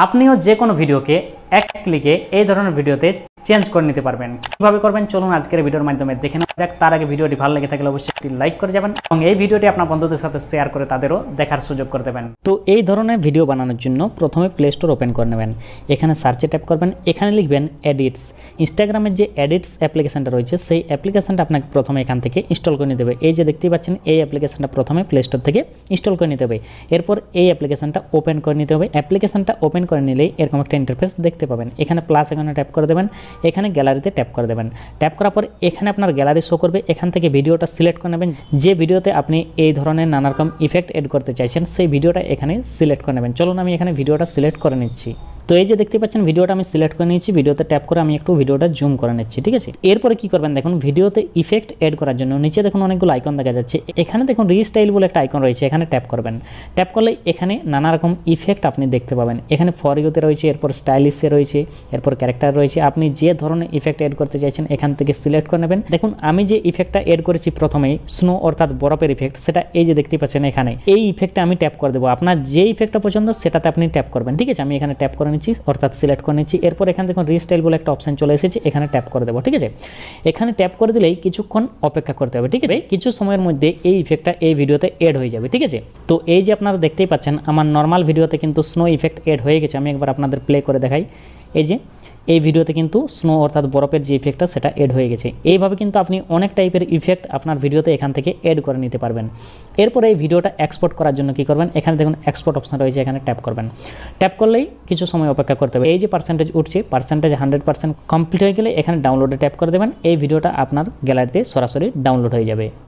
আপনিও যে কোনো ভিডিওকে এক ক্লিকে এই ধরনের ভিডিওতে চেঞ্জ করে নিতে পারবেন। কিভাবে করবেন চলুন আজকের ভিডিওর মাধ্যমে দেখে নেওয়া যাক। তার আগে ভিডিওটি ভালো লেগে থাকলে অবশ্যই একটি লাইক করে যাবেন এবং এই ভিডিওটি আপনার বন্ধুদের সাথে শেয়ার করে তাদেরও দেখার সুযোগ করে দেবেন। তো এই ধরনের ভিডিও বানানোর জন্য প্রথমে প্লে স্টোর ওপেন করে নেবেন। এখানে সার্চে ট্যাপ করবেন, এখানে লিখবেন এডিটস। ইনস্টাগ্রামের যে এডিটস অ্যাপ্লিকেশনটা রয়েছে সেই অ্যাপ্লিকেশনটা আপনাকে প্রথমে এখান থেকে ইনস্টল করে নিতে হবে। এই যে দেখতেই পাচ্ছেন এই অ্যাপ্লিকেশনটা প্রথমে প্লে স্টোর থেকে ইনস্টল করে নিতে হবে। এরপর এই অ্যাপ্লিকেশনটা ওপেন করে নিতে হবে। অ্যাপ্লিকেশনটা ওপেন করে নিলেই এরকম একটা ইন্টারফেস দেখতে পাবেন। এখানে প্লাস আইকনে ট্যাপ করে দেবেন, এখানে গ্যালারিতে ট্যাপ করে দেবেন। ট্যাপ করার পর এখানে আপনার গ্যালারি শো করবে। এখান থেকে ভিডিওটা সিলেক্ট করে নেবেন। যে ভিডিওতে আপনি এই ধরনের নানা রকম ইফেক্ট এড করতে চাইছেন সেই ভিডিওটা এখানে সিলেক্ট করে নেবেন। চলুন আমি এখানে ভিডিওটা সিলেক্ট করে নিচ্ছি। তো এই যে দেখতে পাচ্ছেন ভিডিওটা আমি সিলেক্ট করে নিয়েছি। ভিডিওতে ট্যাপ করে আমি একটু ভিডিওটা জুম করে নিচ্ছি, ঠিক আছে। এরপরে কি করবেন দেখুন, ভিডিওতে ইফেক্ট এড করার জন্য নিচে দেখুন অনেকগুলো আইকন দেখা যাচ্ছে। এখানে দেখুন রিস্টাইল বলে একটা আইকন রয়েছে, এখানে ট্যাপ করবেন। ট্যাপ করলে এখানে নানা রকম ইফেক্ট আপনি দেখতে পাবেন। এখানে ফর ইউতে রয়েছে, এরপর স্টাইলিশে রয়েছে, এরপর ক্যারেক্টার রয়েছে। আপনি যে ধরনের ইফেক্ট এড করতে চাইছেন এখান থেকে সিলেক্ট করে নেবেন। দেখুন আমি যে ইফেক্টটা এড করেছি প্রথমেই স্নো অর্থাৎ বরফের ইফেক্ট, সেটা এই যে দেখতে পাচ্ছেন এখানে এই ইফেক্টটা আমি ট্যাপ করে দেবো। আপনার যে ইফেক্টটা পছন্দ সেটাতে আপনি ট্যাপ করবেন, ঠিক আছে। আমি এখানে ট্যাপ করে নিচ্ছি অর্থাৎ সিলেক্ট করে নিচ্ছি। এরপর এখানে দেখুন রিস্টাইল বলে একটা অপশন চলে এসেছে, এখানে ট্যাপ করে দেবো, ঠিক আছে। এখানে ট্যাপ করে দিলেই কিছুক্ষণ অপেক্ষা করতে হবে, ঠিক আছে। কিছু সময়ের মধ্যে এই ইফেক্টটা এই ভিডিওতে এড হয়ে যাবে, ঠিক আছে। তো এই যে আপনারা দেখতেই পাচ্ছেন আমার নর্মাল ভিডিওতে কিন্তু স্নো ইফেক্ট এড হয়ে গেছে। আমি একবার আপনাদের প্লে করে দেখাই। এই যে এই ভিডিওতে কিন্তু স্নো অর্থাৎ বরফের যে ইফেক্টটা সেটা এড হয়ে গেছে। এইভাবে কিন্তু আপনি অনেক টাইপের ইফেক্ট আপনার ভিডিওতে এখান থেকে এড করে নিতে পারবেন। এরপরে এই ভিডিওটা এক্সপোর্ট করার জন্য কি করবেন, এখানে দেখুন এক্সপোর্ট অপশন রয়েছে, এখানে ট্যাপ করবেন। ট্যাপ করলেই কিছু সময় অপেক্ষা করতে হবে। এই যে পার্সেন্টেজ উঠছে, পার্সেন্টেজ 100% কমপ্লিট হয়ে গেলে এখানে ডাউনলোডে ট্যাপ করে দেবেন। এই ভিডিওটা আপনার গ্যালারিতে সরাসরি ডাউনলোড হয়ে যাবে।